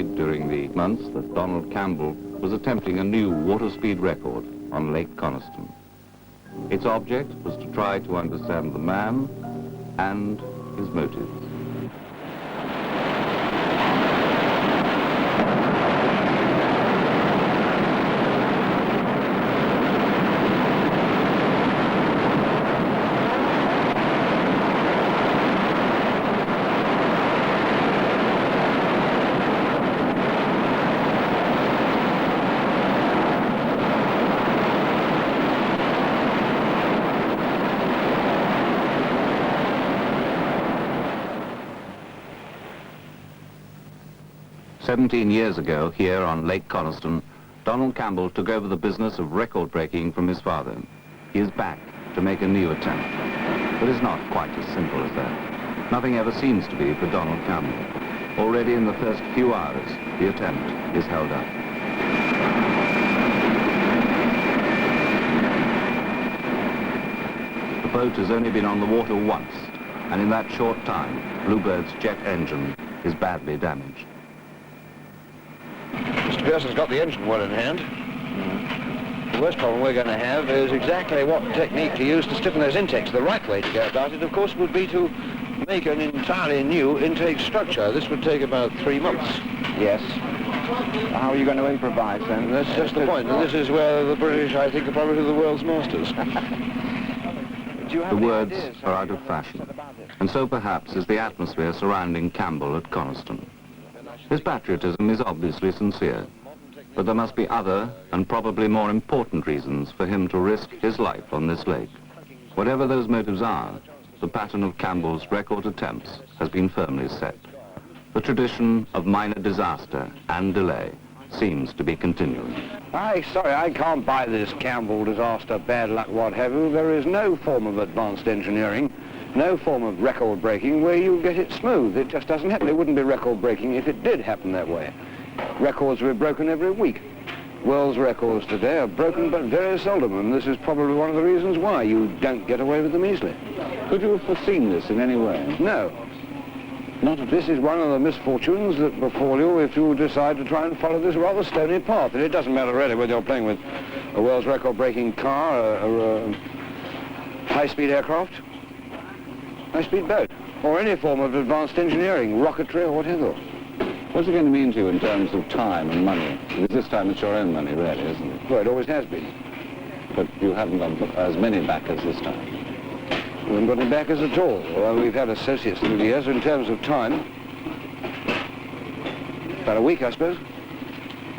made during the months that Donald Campbell was attempting a new water speed record on Lake Coniston. Its object was to try to understand the man and his motives. 17 years ago, here on Lake Coniston, Donald Campbell took over the business of record breaking from his father. He is back to make a new attempt. But it's not quite as simple as that. Nothing ever seems to be for Donald Campbell. Already in the first few hours, the attempt is held up. The boat has only been on the water once, and in that short time, Bluebird's jet engine is badly damaged. Mr. Pearson's got the engine well in hand. The worst problem we're going to have is exactly what technique to use to stiffen those intakes. The right way to go about it, of course, would be to make an entirely new intake structure. This would take about 3 months. Yes. How are you going to improvise then? That's just the point. And this is where the British, I think, are probably the world's masters. The words are out of fashion, and so perhaps is the atmosphere surrounding Campbell at Coniston. His patriotism is obviously sincere, but there must be other and probably more important reasons for him to risk his life on this lake. Whatever those motives are, the pattern of Campbell's record attempts has been firmly set. The tradition of minor disaster and delay seems to be continuing. Sorry, I can't buy this Campbell disaster, bad luck, what have you. There is no form of advanced engineering, no form of record breaking where you get it smooth. It just doesn't happen. It wouldn't be record breaking if it did happen that way. Records were broken every week. World's records today are broken but very seldom, and this is probably one of the reasons why you don't get away with them easily. Could you have foreseen this in any way? No. This is one of the misfortunes that befall you if you decide to try and follow this rather stony path. And it doesn't matter really whether you're playing with a world's record-breaking car or a high-speed aircraft, high-speed boat, or any form of advanced engineering, rocketry or whatever. What's it going to mean to you in terms of time and money? Because this time it's your own money, really, isn't it? Well, it always has been. But you haven't got as many backers this time. We haven't got any backers at all. Well, we've had associates through the years. In terms of time, about a week, I suppose.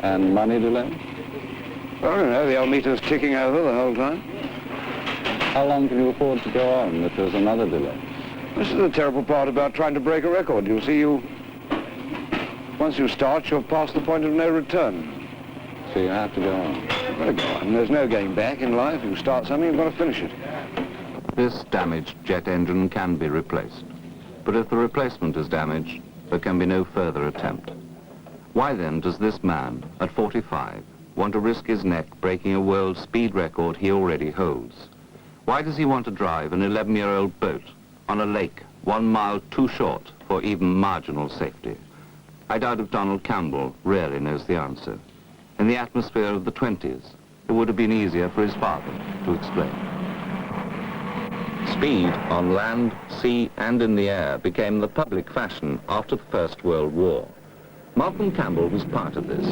And money delay? Well, I don't know. The old meter's ticking over the whole time. How long can you afford to go on if there's another delay? This is the terrible part about trying to break a record. You see, once you start, you're past the point of no return. So you have to go on. You've got to go on. There's no going back in life. You start something, you've got to finish it. This damaged jet engine can be replaced, but if the replacement is damaged, there can be no further attempt. Why then does this man, at 45, want to risk his neck breaking a world speed record he already holds? Why does he want to drive an 11-year-old boat on a lake 1 mile too short for even marginal safety? I doubt if Donald Campbell really knows the answer. In the atmosphere of the 20s, it would have been easier for his father to explain. Speed on land, sea, and in the air became the public fashion after the First World War. Malcolm Campbell was part of this.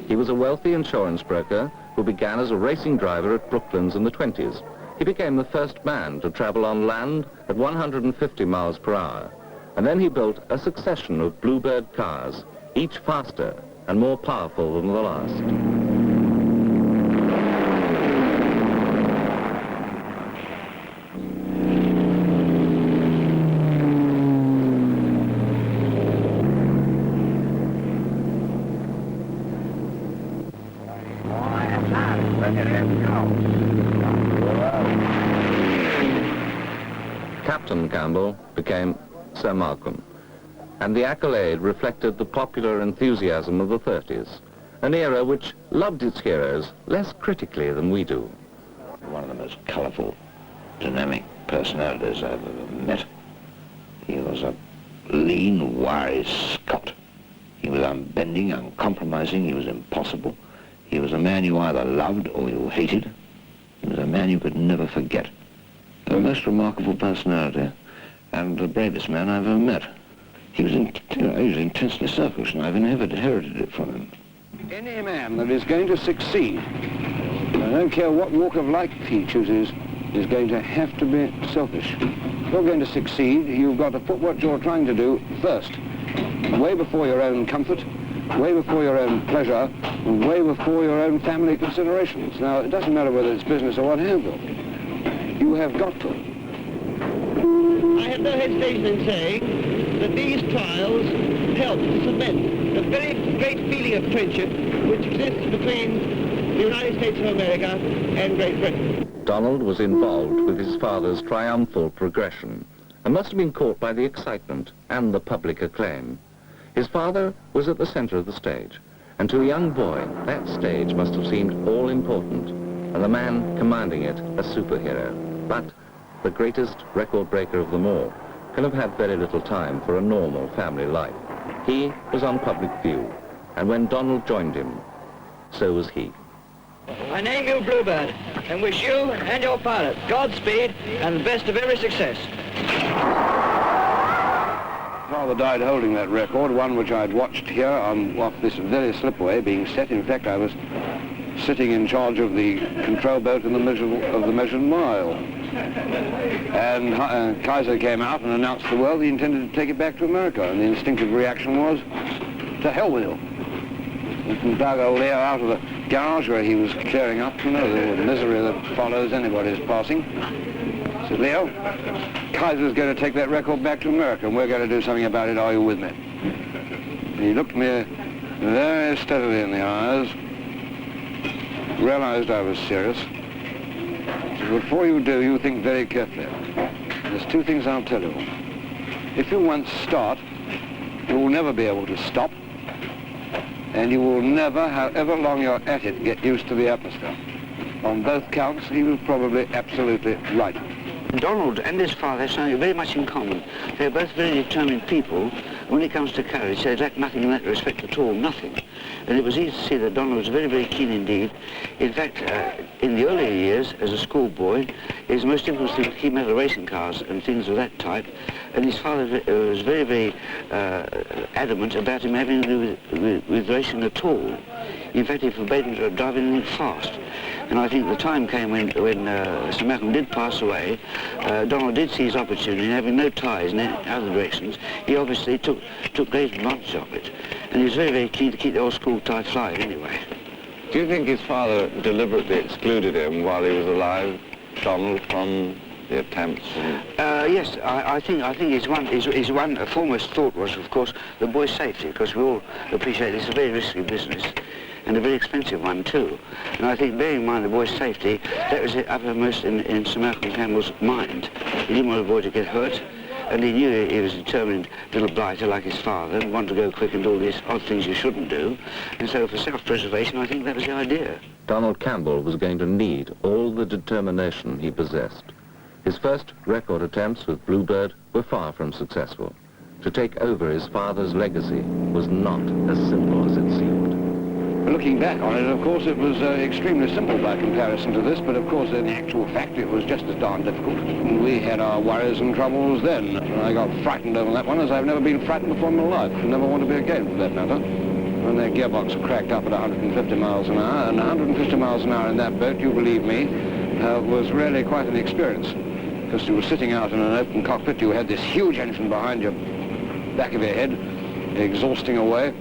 He was a wealthy insurance broker who began as a racing driver at Brooklands in the 20s. He became the first man to travel on land at 150 miles per hour. And then he built a succession of Bluebird cars, each faster and more powerful than the last. Captain Campbell became Sir Malcolm, and the accolade reflected the popular enthusiasm of the 30s, an era which loved its heroes less critically than we do. One of the most colourful, dynamic personalities I've ever met. He was a lean, wise Scot He was unbending, uncompromising, he was impossible. He was a man you either loved or you hated. He was a man you could never forget. A most remarkable personality, and the bravest man I've ever met. He was intensely selfish, and I've inherited it from him. Any man that is going to succeed, I don't care what walk of life he chooses, is going to have to be selfish. If you're going to succeed, you've got to put what you're trying to do first, way before your own comfort, way before your own pleasure, and way before your own family considerations. Now, it doesn't matter whether it's business or what have you. You have got to. I have no hesitation in saying that these trials help to cement the very great feeling of friendship which exists between the United States of America and Great Britain. Donald was involved with his father's triumphal progression and must have been caught by the excitement and the public acclaim. His father was at the center of the stage, and to a young boy, that stage must have seemed all-important, and the man commanding it a superhero. But the greatest record breaker of them all can have had very little time for a normal family life. He was on public view, and when Donald joined him, so was he. I name you Bluebird and wish you and your pilot Godspeed and the best of every success. Father died holding that record, one which I'd watched here off this very slipway being set. In fact, I was sitting in charge of the control boat in the measured mile. And Kaiser came out and announced to the world he intended to take it back to America, and the instinctive reaction was, to hell with you. And dug old Leo out of the garage where he was clearing up, you know, the misery that follows anybody's passing. Said, Leo, Kaiser's going to take that record back to America, and we're going to do something about it. Are you with me? And he looked me very steadily in the eyes, realized I was serious. Said, before you do, you think very carefully. There's two things I'll tell you. If you once start, you will never be able to stop, and you will never, however long you're at it, get used to the atmosphere. On both counts, he was probably absolutely right. Donald and his father have something very much in common. They're both very determined people. When it comes to courage, they lack nothing in that respect at all, nothing. And it was easy to see that Donald was very, very keen indeed. In fact, in the earlier years, as a schoolboy, his most important thing was to keep out of racing cars and things of that type. And his father was very, very adamant about him having to do with racing at all. In fact, he forbade him to drive anything fast. And I think the time came when Sir Malcolm did pass away. Donald did see his opportunity, and having no ties in any other directions, he obviously took great advantage of it. And he was very, very keen to keep the old school tie flying anyway. Do you think his father deliberately excluded him while he was alive, Donald, from the attempts? Yes, I think his one foremost thought was, of course, the boy's safety, because we all appreciate it's a very risky business, and a very expensive one too. And I think, bearing in mind the boy's safety, that was uppermost in Sir Malcolm Campbell's mind. He didn't want the boy to get hurt, and he knew he was a determined little blighter like his father, and wanted to go quick and do all these odd things you shouldn't do. And so for self-preservation, I think that was the idea. Donald Campbell was going to need all the determination he possessed. His first record attempts with Bluebird were far from successful. To take over his father's legacy was not as simple as it seemed. Looking back on it, of course, it was extremely simple by comparison to this, but of course, in actual fact, it was just as darn difficult. And we had our worries and troubles then. And I got frightened over that one, as I've never been frightened before in my life, and never want to be again, for that matter. When their gearbox cracked up at 150 miles an hour, and 150 miles an hour in that boat, you believe me, was really quite an experience. Because you were sitting out in an open cockpit, you had this huge engine behind your back of your head, exhausting away,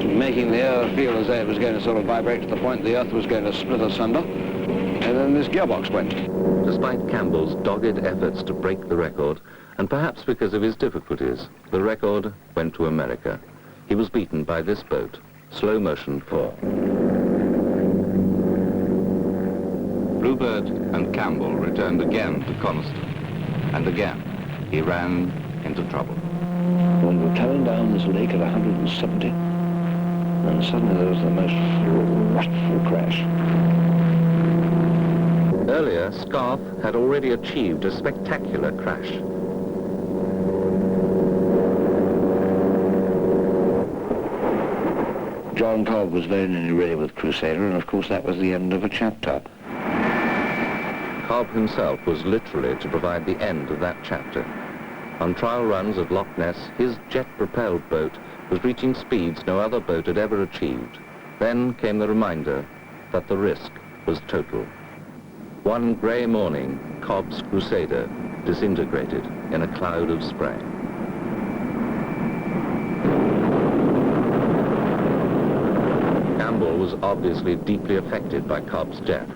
making the air feel as though it was going to sort of vibrate to the point the earth was going to split asunder. And then this gearbox went. Despite Campbell's dogged efforts to break the record, and perhaps because of his difficulties, the record went to America. He was beaten by this boat, Slow Motion 4. Bluebird and Campbell returned again to Coniston, and again he ran into trouble. When we were coming down this lake at 170, and suddenly there was the most frightful crash. Earlier, Scarth had already achieved a spectacular crash. John Cobb was very nearly ready with Crusader, and of course that was the end of a chapter. Cobb himself was literally to provide the end of that chapter. On trial runs at Loch Ness, his jet-propelled boat was reaching speeds no other boat had ever achieved. Then came the reminder that the risk was total. One grey morning, Cobb's Crusader disintegrated in a cloud of spray. Campbell was obviously deeply affected by Cobb's death.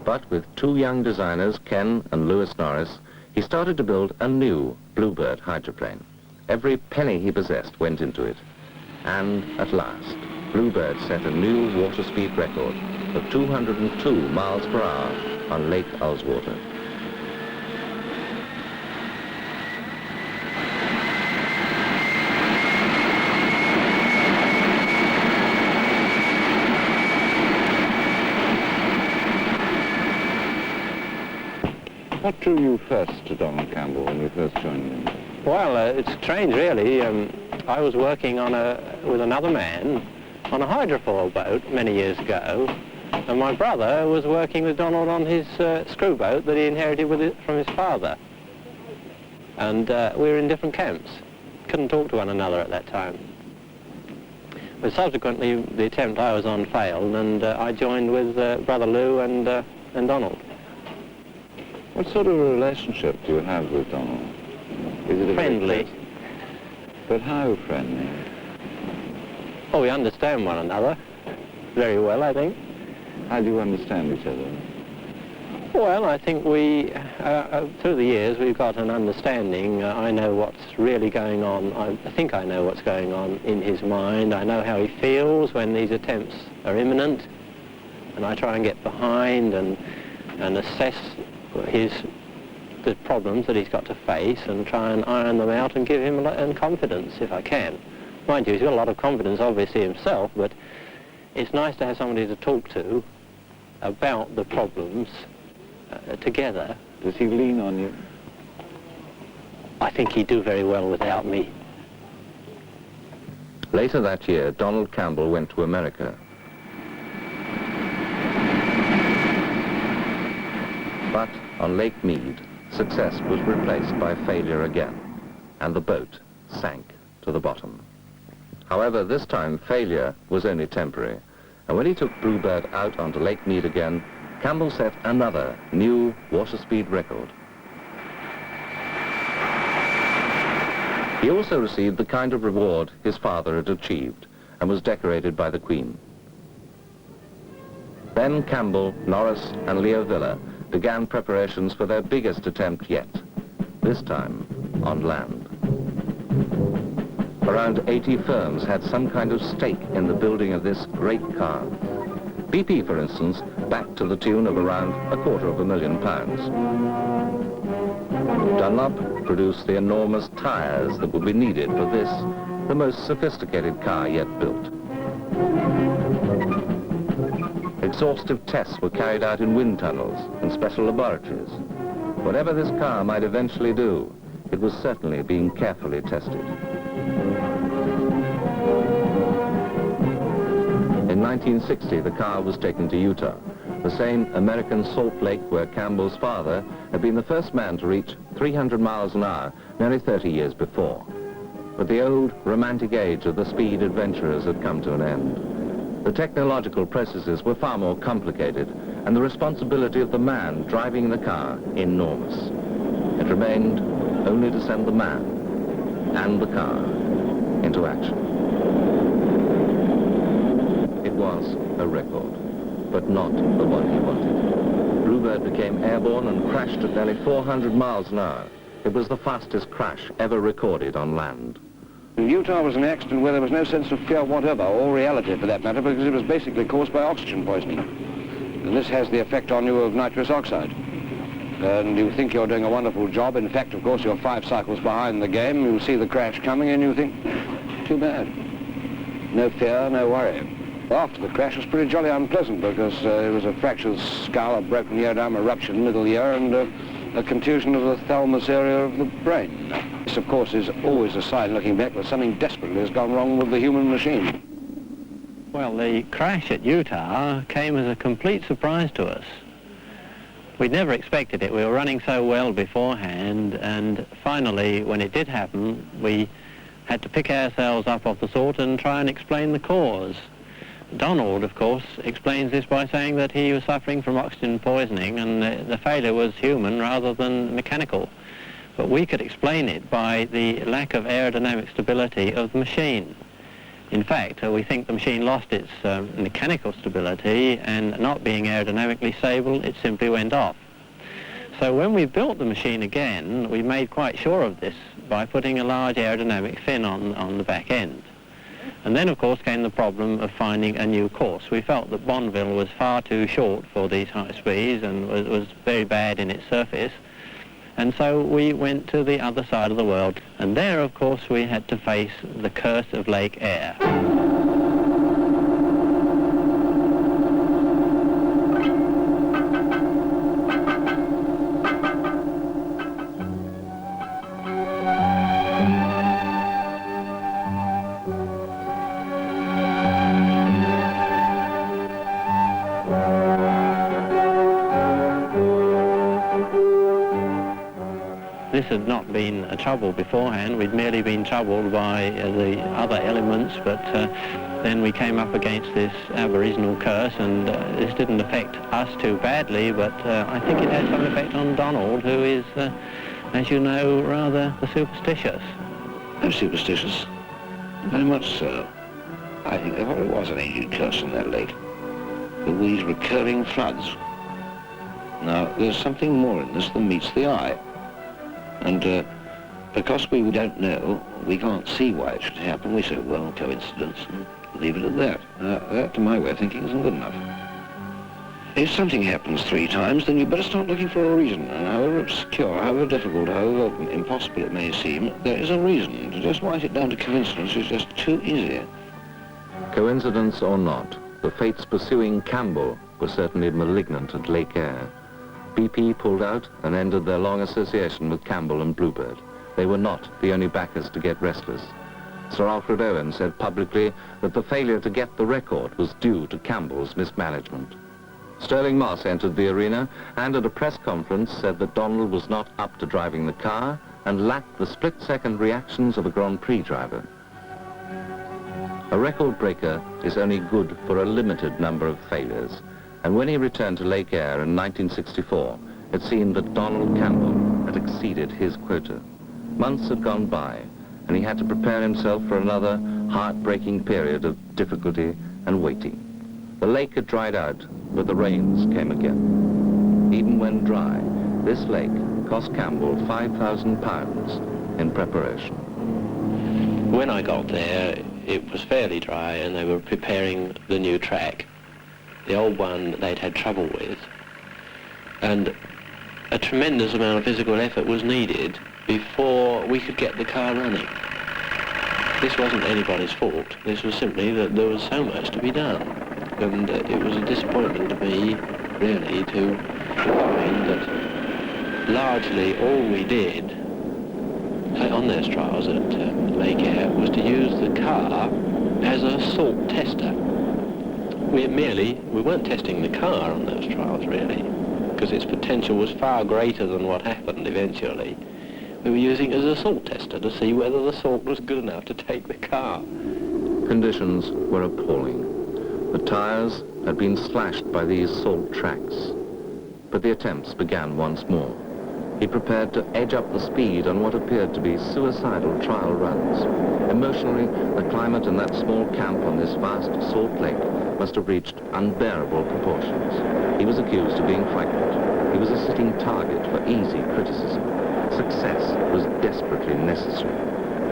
But with two young designers, Ken and Lewis Norris, he started to build a new Bluebird hydroplane. Every penny he possessed went into it. And at last, Bluebird set a new water speed record of 202 miles per hour on Lake Ullswater. What drew you first to Donald Campbell when you first joined him? Well, it's strange, really. I was working with another man on a hydrofoil boat many years ago, and my brother was working with Donald on his screw boat that he inherited from his father. And we were in different camps. Couldn't talk to one another at that time. But subsequently, the attempt I was on failed, and I joined with Brother Lou and Donald. What sort of a relationship do you have with Donald? Is it a Friendly. But how friendly? Oh, we understand one another very well, I think. How do you understand each other? Well, I think we, through the years, we've got an understanding. I know what's really going on. I think I know what's going on in his mind. I know how he feels when these attempts are imminent. And I try and get behind and assess the problems that he's got to face and try and iron them out and give him confidence if I can. Mind you, he's got a lot of confidence obviously himself, but it's nice to have somebody to talk to about the problems together. Does he lean on you? I think he'd do very well without me. Later that year, Donald Campbell went to America. But on Lake Mead, success was replaced by failure again, and the boat sank to the bottom. However, this time failure was only temporary, and when he took Bluebird out onto Lake Mead again, Campbell set another new water speed record. He also received the kind of reward his father had achieved and was decorated by the Queen. Then Campbell, Norris and Leo Villa began preparations for their biggest attempt yet, this time on land. Around 80 firms had some kind of stake in the building of this great car. BP, for instance, backed to the tune of around £250,000. Dunlop produced the enormous tires that would be needed for this, the most sophisticated car yet built. Exhaustive tests were carried out in wind tunnels and special laboratories. Whatever this car might eventually do, it was certainly being carefully tested. In 1960, the car was taken to Utah, the same American Salt Lake where Campbell's father had been the first man to reach 300 miles an hour nearly 30 years before. But the old romantic age of the speed adventurers had come to an end. The technological processes were far more complicated, and the responsibility of the man driving the car enormous. It remained only to send the man and the car into action. It was a record, but not the one he wanted. Bluebird became airborne and crashed at nearly 400 miles an hour. It was the fastest crash ever recorded on land. Utah was an accident where there was no sense of fear whatever, or reality for that matter, because it was basically caused by oxygen poisoning. And this has the effect on you of nitrous oxide. And you think you're doing a wonderful job. In fact, of course, you're 5 cycles behind the game. You see the crash coming and you think, too bad. No fear, no worry. After the crash, it was pretty jolly unpleasant because it was a fractured skull, a broken eardrum, a ruptured middle ear, and a contusion of the thalamus area of the brain. This, of course, is always a sign, looking back, that something desperately has gone wrong with the human machine. Well, the crash at Utah came as a complete surprise to us. We'd never expected it. We were running so well beforehand, and finally, when it did happen, we had to pick ourselves up off the salt and try and explain the cause. Donald, of course, explains this by saying that he was suffering from oxygen poisoning and the failure was human rather than mechanical. But we could explain it by the lack of aerodynamic stability of the machine. In fact, we think the machine lost its mechanical stability, and not being aerodynamically stable, it simply went off. So when we built the machine again, we made quite sure of this by putting a large aerodynamic fin on the back end. And then, of course, came the problem of finding a new course. We felt that Bonneville was far too short for these high speeds and was very bad in its surface. And so we went to the other side of the world. And there, of course, we had to face the curse of Lake Eyre. This had not been a trouble beforehand. We'd merely been troubled by the other elements, but then we came up against this aboriginal curse, and this didn't affect us too badly, but I think it had some effect on Donald, who is, as you know, rather superstitious. I'm superstitious. Very much so. I think there probably was an ancient curse on that lake. With these recurring floods. Now, there's something more in this than meets the eye. And because we don't know, we can't see why it should happen. We say, well, coincidence, and leave it at that. That, to my way of thinking, isn't good enough. If something happens 3 times, then you better start looking for a reason. And however obscure, however difficult, however impossible it may seem, there is a reason. To just write it down to coincidence is just too easy. Coincidence or not, the fates pursuing Campbell were certainly malignant at Lake Eyre. BP pulled out and ended their long association with Campbell and Bluebird. They were not the only backers to get restless. Sir Alfred Owen said publicly that the failure to get the record was due to Campbell's mismanagement. Sterling Moss entered the arena and at a press conference said that Donald was not up to driving the car and lacked the split-second reactions of a Grand Prix driver. A record breaker is only good for a limited number of failures. And when he returned to Lake Eyre in 1964, it seemed that Donald Campbell had exceeded his quota. Months had gone by, and he had to prepare himself for another heartbreaking period of difficulty and waiting. The lake had dried out, but the rains came again. Even when dry, this lake cost Campbell £5,000 in preparation. When I got there, it was fairly dry, and they were preparing the new track. The old one they'd had trouble with, and a tremendous amount of physical effort was needed before we could get the car running. This wasn't anybody's fault. This was simply that there was so much to be done, and it was a disappointment to me, really, to find that largely all we did on those trials at Lake Eyre was to use the car as a salt tester. We weren't testing the car on those trials, really, because its potential was far greater than what happened eventually. We were using it as a salt tester to see whether the salt was good enough to take the car. Conditions were appalling. The tires had been slashed by these salt tracks. But the attempts began once more. He prepared to edge up the speed on what appeared to be suicidal trial runs. Emotionally, the climate in that small camp on this vast salt lake must have reached unbearable proportions. He was accused of being frightened. He was a sitting target for easy criticism. Success was desperately necessary.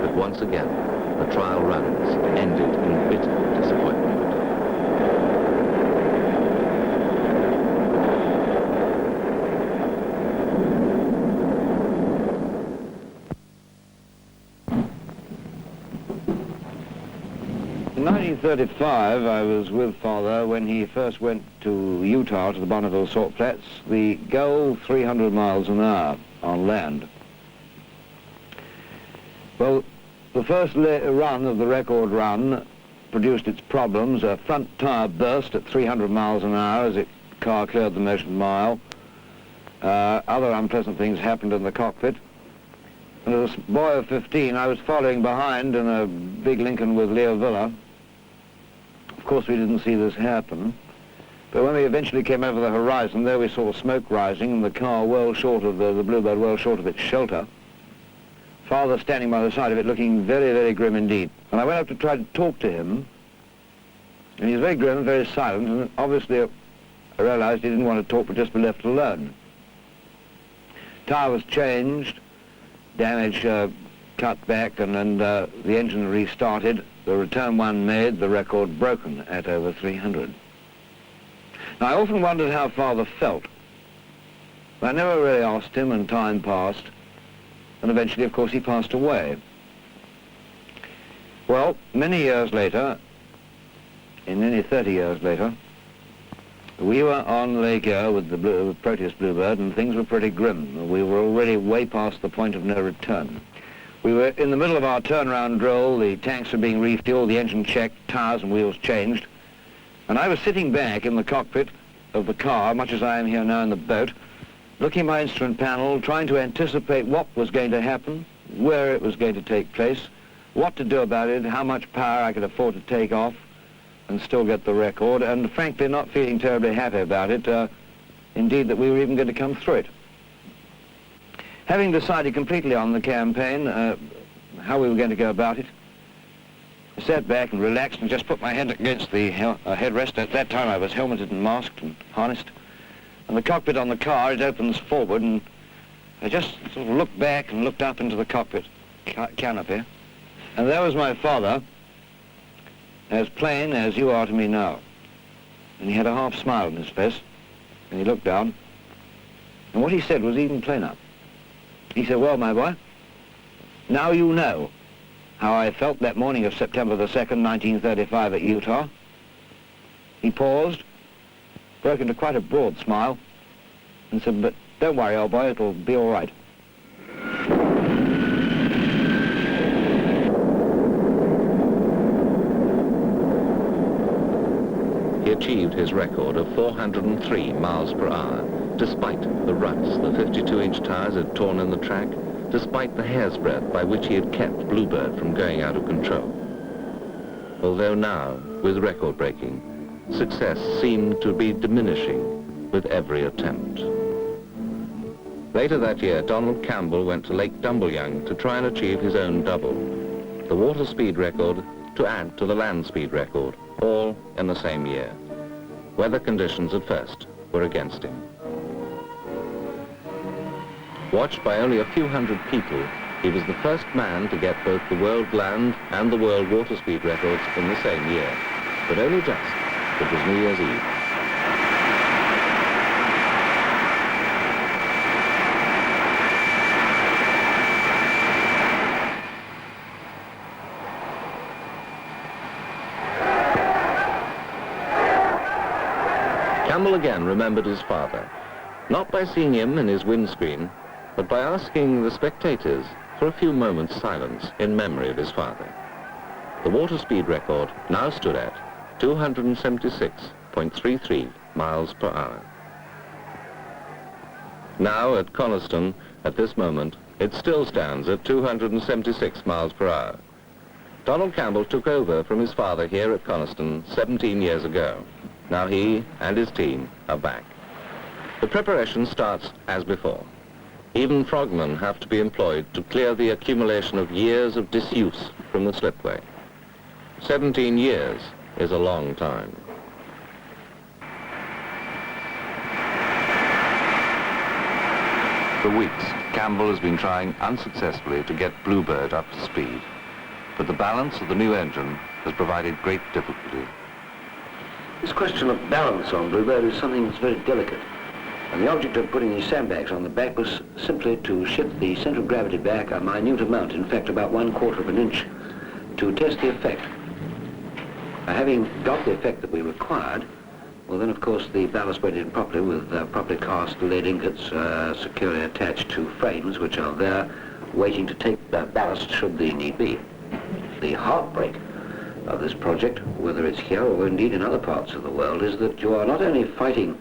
But once again, the trial runs ended in bitter disappointment. In 1935, I was with Father when he first went to Utah to the Bonneville Salt Flats. The goal, 300 miles an hour on land. Well, the first run of the record run produced its problems. A front tyre burst at 300 miles an hour as the car cleared the measured mile. Other unpleasant things happened in the cockpit. And as a boy of 15, I was following behind in a big Lincoln with Leo Villa. Of course, we didn't see this happen. But when we eventually came over the horizon, there we saw smoke rising and the car well short of the Bluebird well short of its shelter. Father standing by the side of it looking very, very grim indeed. And I went up to try to talk to him. And he was very grim, very silent, and obviously I realized he didn't want to talk but just be left alone. Tyre was changed, damage cut back, and then the engine restarted. The return one made, the record broken at over 300. Now, I often wondered how Father felt. I never really asked him, and time passed. And eventually, of course, he passed away. Well, many years later, nearly 30 years later, we were on Lake Erie with the Proteus Bluebird, and things were pretty grim. We were already way past the point of no return. We were in the middle of our turnaround drill, the tanks were being refueled, the engine checked, tires and wheels changed. And I was sitting back in the cockpit of the car, much as I am here now in the boat, looking at my instrument panel, trying to anticipate what was going to happen, where it was going to take place, what to do about it, how much power I could afford to take off and still get the record, and frankly not feeling terribly happy about it, indeed that we were even going to come through it. Having decided completely on the campaign, how we were going to go about it, I sat back and relaxed and just put my head against the headrest. At that time I was helmeted and masked and harnessed. And the cockpit on the car, it opens forward, and I just sort of looked back and looked up into the cockpit canopy. And there was my father, as plain as you are to me now. And he had a half smile on his face, and he looked down. And what he said was even plainer. He said, "Well, my boy, now you know how I felt that morning of September the 2nd, 1935 at Utah." He paused, broke into quite a broad smile, and said, "But don't worry, old boy, it'll be all right." He achieved his record of 403 miles per hour, despite the ruts the 52-inch tires had torn in the track, despite the hair's breadth by which he had kept Bluebird from going out of control. Although now, with record breaking, success seemed to be diminishing with every attempt. Later that year, Donald Campbell went to Lake Dumbleyoung to try and achieve his own double, the water speed record to add to the land speed record, all in the same year. Weather conditions at first were against him. Watched by only a few hundred people, he was the first man to get both the world land and the world water speed records in the same year, but only just. It was New Year's Eve. Campbell again remembered his father, not by seeing him in his windscreen, but by asking the spectators for a few moments' silence in memory of his father. The water speed record now stood at 276.33 miles per hour. Now at Coniston, at this moment, it still stands at 276 miles per hour. Donald Campbell took over from his father here at Coniston 17 years ago. Now he and his team are back. The preparation starts as before. Even frogmen have to be employed to clear the accumulation of years of disuse from the slipway. 17 years is a long time. For weeks, Campbell has been trying unsuccessfully to get Bluebird up to speed, but the balance of the new engine has provided great difficulty. This question of balance on Bluebird is something that's very delicate. And the object of putting these sandbags on the back was simply to shift the center of gravity back a minute amount, in fact about 1/4 of an inch, to test the effect. Having got the effect that we required, well then of course the ballast weighted properly with properly cast lead ingots securely attached to frames which are there waiting to take ballast should the need be. The heartbreak of this project, whether it's here or indeed in other parts of the world, is that you are not only fighting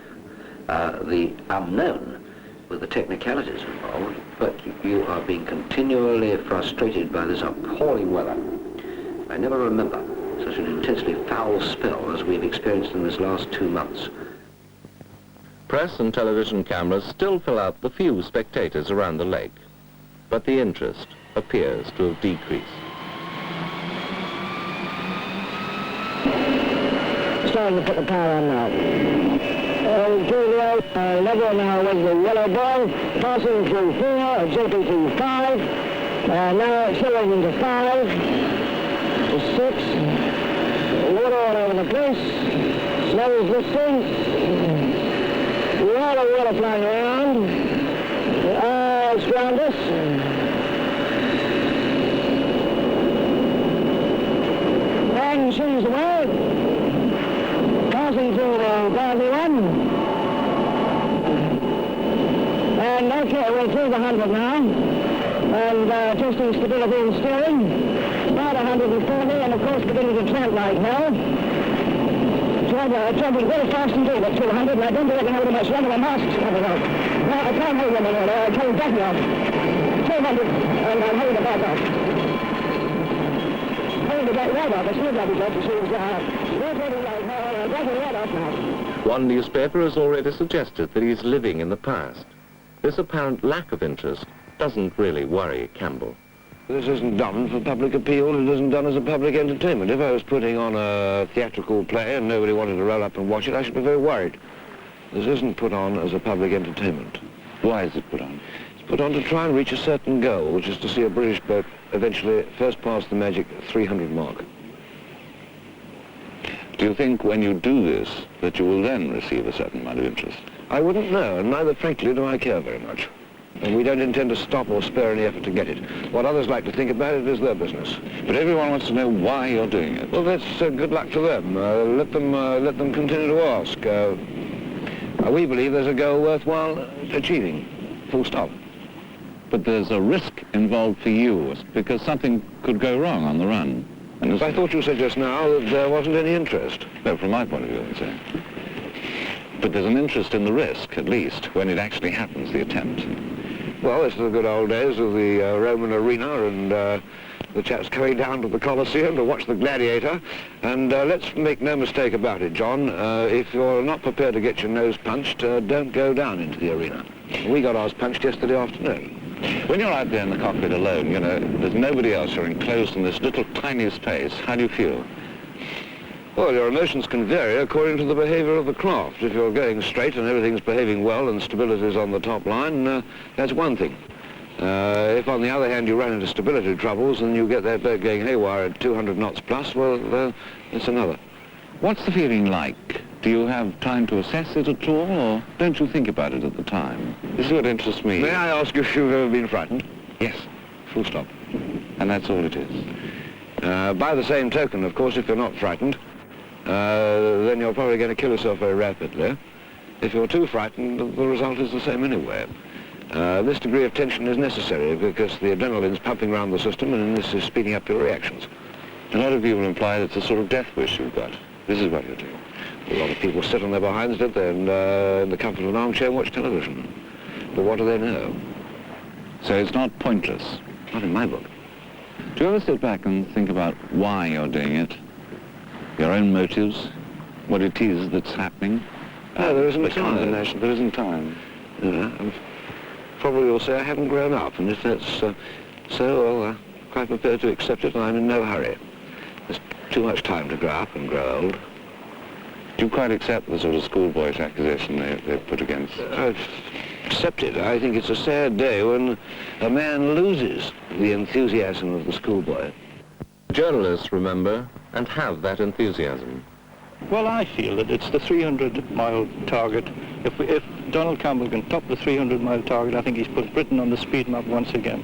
the unknown with the technicalities involved, but you are being continually frustrated by this appalling weather. I never remember such an intensely foul spell as we've experienced in this last 2 months. Press and television cameras still fill out the few spectators around the lake, but the interest appears to have decreased. Starting to put the power on now. Julio, level now with the yellow ball, passing through 4, jumping to 5, now accelerating to 5, to 6, water all over the place, levels lifting, a lot of water flying around, it's around us. And she's away. Passing through the boundary one. And okay, we're through the 100 now. And testing stability and steering. About 140, and of course beginning to tramp like hell. Tramping very fast indeed at 200, and I don't think I can hold it much longer. My mask's coming off. No, I can't hold them anymore. I'm coming back now. 200, and I'm holding the back off. Holding the back right off. It's not bloody good to see what's going on. One newspaper has already suggested that he's living in the past. This apparent lack of interest doesn't really worry Campbell. This isn't done for public appeal, it isn't done as a public entertainment. If I was putting on a theatrical play and nobody wanted to roll up and watch it, I should be very worried. This isn't put on as a public entertainment. Why is it put on? It's put on to try and reach a certain goal, which is to see a British boat eventually first pass the magic 300 mark. Do you think when you do this that you will then receive a certain amount of interest? I wouldn't know, and neither, frankly, do I care very much. And we don't intend to stop or spare any effort to get it. What others like to think about it is their business. But everyone wants to know why you're doing it. Well, that's good luck to them. Let them continue to ask. We believe there's a goal worthwhile achieving, full stop. But there's a risk involved for you, because something could go wrong on the run. And I thought you said just now that there wasn't any interest. No, from my point of view, I'd say. But there's an interest in the risk, at least, when it actually happens, the attempt. Well, this is the good old days of the Roman arena, and the chaps going down to the Colosseum to watch the gladiator. And let's make no mistake about it, John. If you're not prepared to get your nose punched, don't go down into the arena. We got ours punched yesterday afternoon. When you're out there in the cockpit alone, you know, there's nobody else, you're enclosed in this little tiny space. How do you feel? Well, your emotions can vary according to the behavior of the craft. If you're going straight and everything's behaving well and stability's on the top line, that's one thing. If, on the other hand, you run into stability troubles and you get that boat going haywire at 200 knots plus, well, it's another. What's the feeling like? Do you have time to assess it at all, or don't you think about it at the time? This is what interests me. May I ask if you've ever been frightened? Yes, full stop. And that's all it is. By the same token, of course, if you're not frightened, then you're probably going to kill yourself very rapidly. If you're too frightened, the result is the same anyway. This degree of tension is necessary because the adrenaline's pumping around the system and this is speeding up your reactions. A lot of people imply that it's a sort of death wish you've got. This is what you're doing. A lot of people sit on their behinds, don't they, and in the comfort of an armchair and watch television. But what do they know? So it's not pointless? Not in my book. Do you ever sit back and think about why you're doing it? Your own motives? What it is that's happening? No, there isn't the time. combination. There isn't time. Probably will say I haven't grown up, and if that's so, well, I'm quite prepared to accept it, and I'm in no hurry. There's too much time to grow up and grow old. Do you quite accept the sort of schoolboyish accusation they put against? I've accepted. I think it's a sad day when a man loses the enthusiasm of the schoolboy. Journalists remember and have that enthusiasm. Well, I feel that it's the 300-mile target. If Donald Campbell can top the 300-mile target, I think he's put Britain on the speed map once again.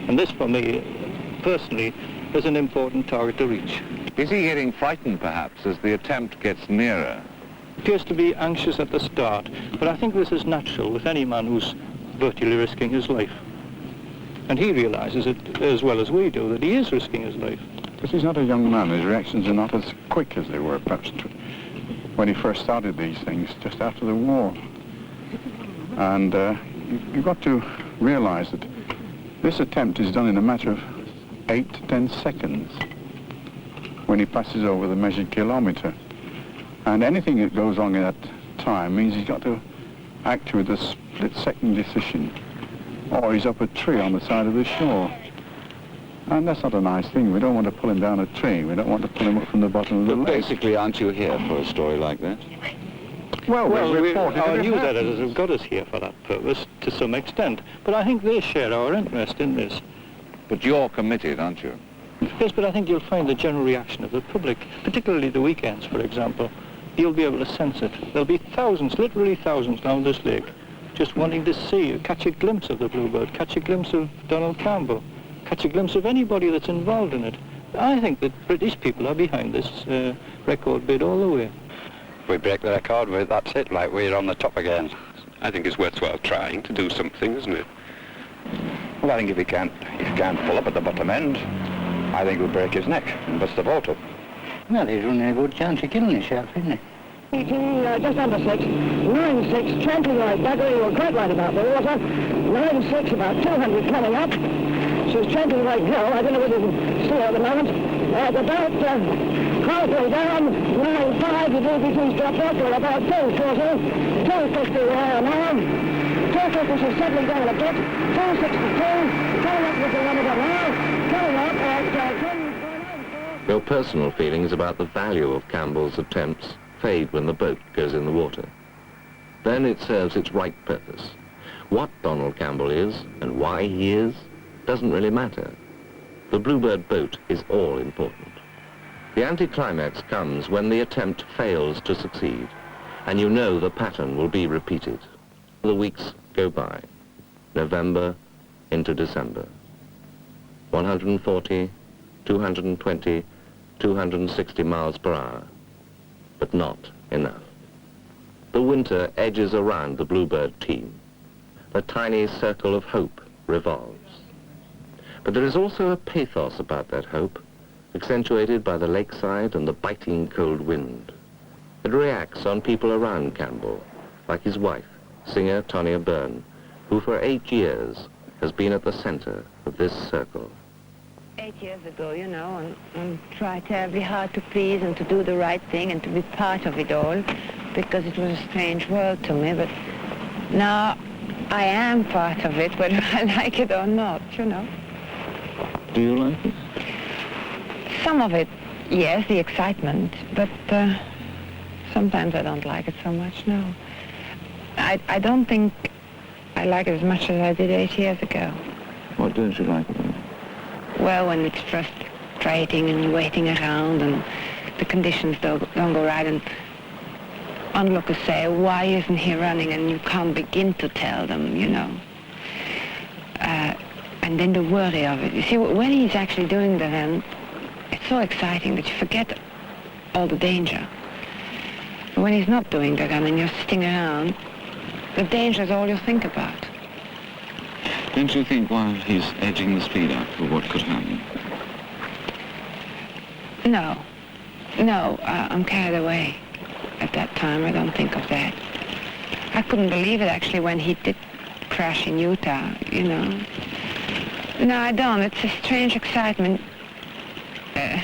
And this, for me, personally, is an important target to reach. Is he getting frightened, perhaps, as the attempt gets nearer? Appears to be anxious at the start, but I think this is natural with any man who's virtually risking his life. And he realizes it as well as we do, that he is risking his life. because he's not a young man. His reactions are not as quick as they were perhaps when he first started these things just after the war. And you've got to realise that this attempt is done in a matter of 8 to 10 seconds when he passes over the measured kilometre. And anything that goes wrong in that time means he's got to act with a split-second decision, or he's up a tree on the side of the shore. And that's not a nice thing. We don't want to pull him down a tree. We don't want to pull him up from the bottom of the lake. Basically, aren't you here for a story like that? Well, our news editors have got us here for that purpose to some extent, but I think they share our interest in this. But you're committed, aren't you? Yes, but I think you'll find the general reaction of the public, particularly the weekends, for example, you'll be able to sense it. There'll be thousands, literally thousands down this lake, just wanting to see, catch a glimpse of the bluebird, catch a glimpse of Donald Campbell, catch a glimpse of anybody that's involved in it. I think that British people are behind this record bid all the way. If we break the record, that's it, like we're on the top again. I think it's worthwhile trying to do something, isn't it? Well, I think if he can't pull up at the bottom end, I think we'll break his neck and bust the boat up. Well, he's running a good chance of killing himself, isn't he? Just under 6, 9-6, trampling like bugger. You were quite right about the water. 9-6, about 200 coming up. She's trampling like hell. I don't know whether you can see her at the moment. At about halfway down, 9-5, the DBT's dropped off. We're about 2:40, 2:50 now. 2:50, she's settling down a bit. 2:62, coming up with the run of it now. Coming up at 10. Your personal feelings about the value of Campbell's attempts fade when the boat goes in the water. Then it serves its right purpose. What Donald Campbell is and why he is doesn't really matter. The Bluebird boat is all important. The anticlimax comes when the attempt fails to succeed, and you know the pattern will be repeated. The weeks go by, November into December. 140, 220, 260 miles per hour, but not enough. The winter edges around the Bluebird team. The tiny circle of hope revolves. But there is also a pathos about that hope, accentuated by the lakeside and the biting cold wind. It reacts on people around Campbell, like his wife, singer Tonya Byrne, who for 8 years has been at the center of this circle. 8 years ago, you know, and tried terribly hard to please and to do the right thing and to be part of it all, because it was a strange world to me. But now I am part of it, whether I like it or not, you know. Do you like it? Some of it, yes, the excitement, but sometimes I don't like it so much, no. I don't think I like it as much as I did 8 years ago. What don't you like about it? Well, when it's frustrating and waiting around and the conditions don't go right, and onlookers say, why isn't he running? And you can't begin to tell them, you know. And then the worry of it. You see, when he's actually doing the run, it's so exciting that you forget all the danger. But when he's not doing the run and you're sitting around, the danger is all you think about. Don't you think while he's edging the speed up for what could happen? No, I'm carried away at that time. I don't think of that. I couldn't believe it, actually, when he did crash in Utah, you know. No, I don't. It's a strange excitement. I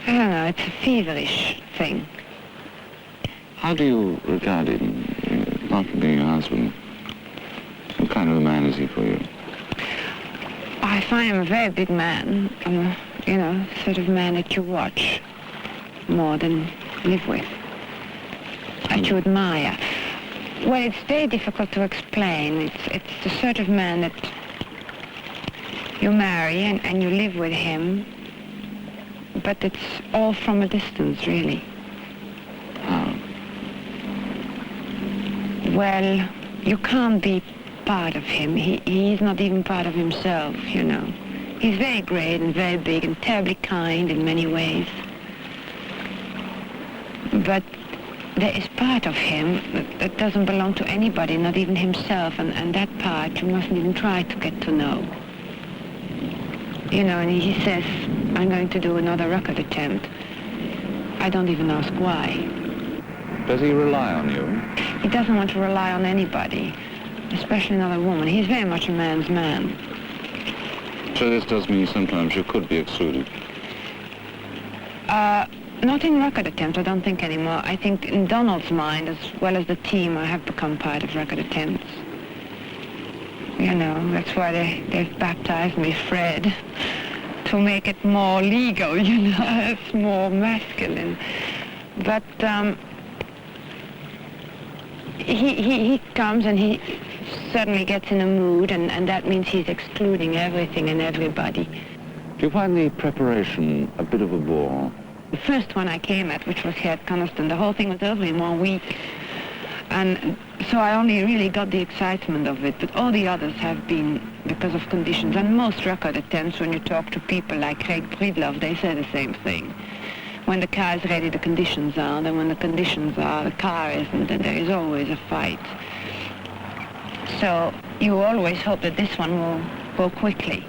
don't know, it's a feverish thing. How do you regard him, apart from being your husband? What kind of a man is he for you? I find him a very big man. You know, sort of man that you watch more than live with, that you admire. Well, it's very difficult to explain. It's the sort of man that you marry and you live with him, but it's all from a distance, really. How? Well, you can't be part of him. He's not even part of himself, you know. He's very great and very big and terribly kind in many ways. But there is part of him that doesn't belong to anybody, not even himself, and that part you mustn't even try to get to know. you know, and he says, I'm going to do another record attempt, I don't even ask why. Does he rely on you? He doesn't want to rely on anybody, especially another woman. He's very much a man's man. So this does mean sometimes you could be excluded? Not in record attempts, I don't think anymore. I think in Donald's mind, as well as the team, I have become part of record attempts. You know, that's why they've baptized me Fred, to make it more legal, you know, it's more masculine. But he comes and he suddenly gets in a mood, and that means he's excluding everything and everybody. Do you find the preparation a bit of a bore? The first one I came at, which was here at Coniston, the whole thing was over in 1 week. And so I only really got the excitement of it, but all the others have been because of conditions. And most record attempts, when you talk to people like Craig Breedlove, they say the same thing. When the car is ready, the conditions are, and when the conditions are, the car isn't, and there is always a fight. So you always hope that this one will go quickly.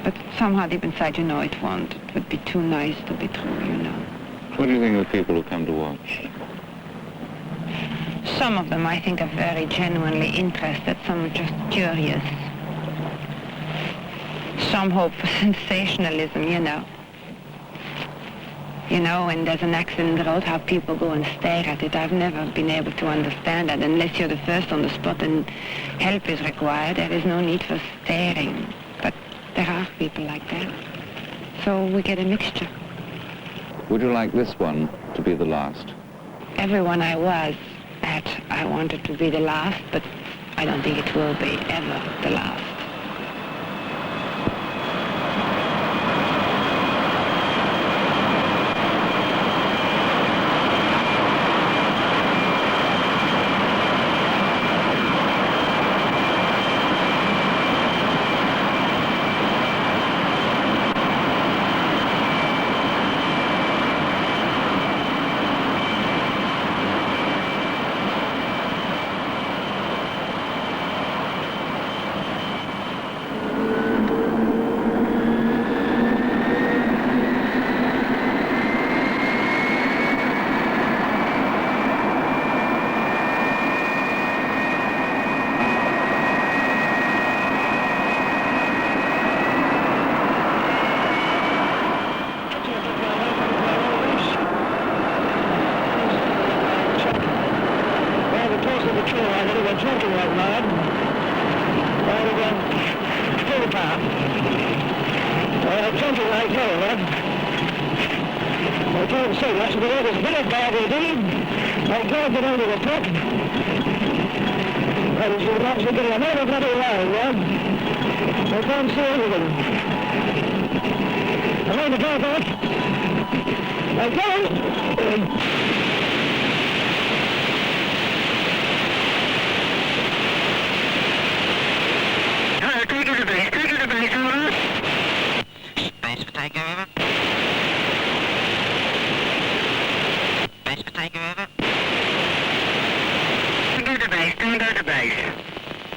But somehow deep inside you know it won't. It would be too nice to be true, you know. What do you think of the people who come to watch? Some of them, I think, are very genuinely interested. Some are just curious. Some hope for sensationalism, you know. You know, when there's an accident in the road, how people go and stare at it. I've never been able to understand that. Unless you're the first on the spot and help is required, there is no need for staring. But there are people like that. So we get a mixture. Would you like this one to be the last? Everyone I was at, I wanted to be the last, but I don't think it will be ever the last.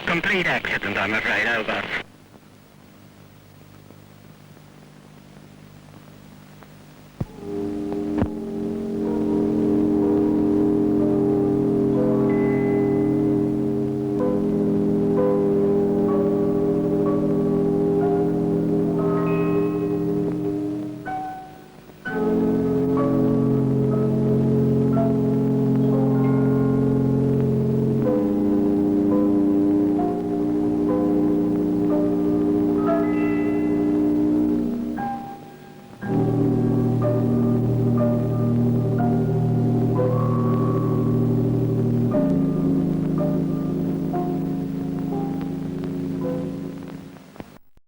Complete accident, I'm afraid. Over.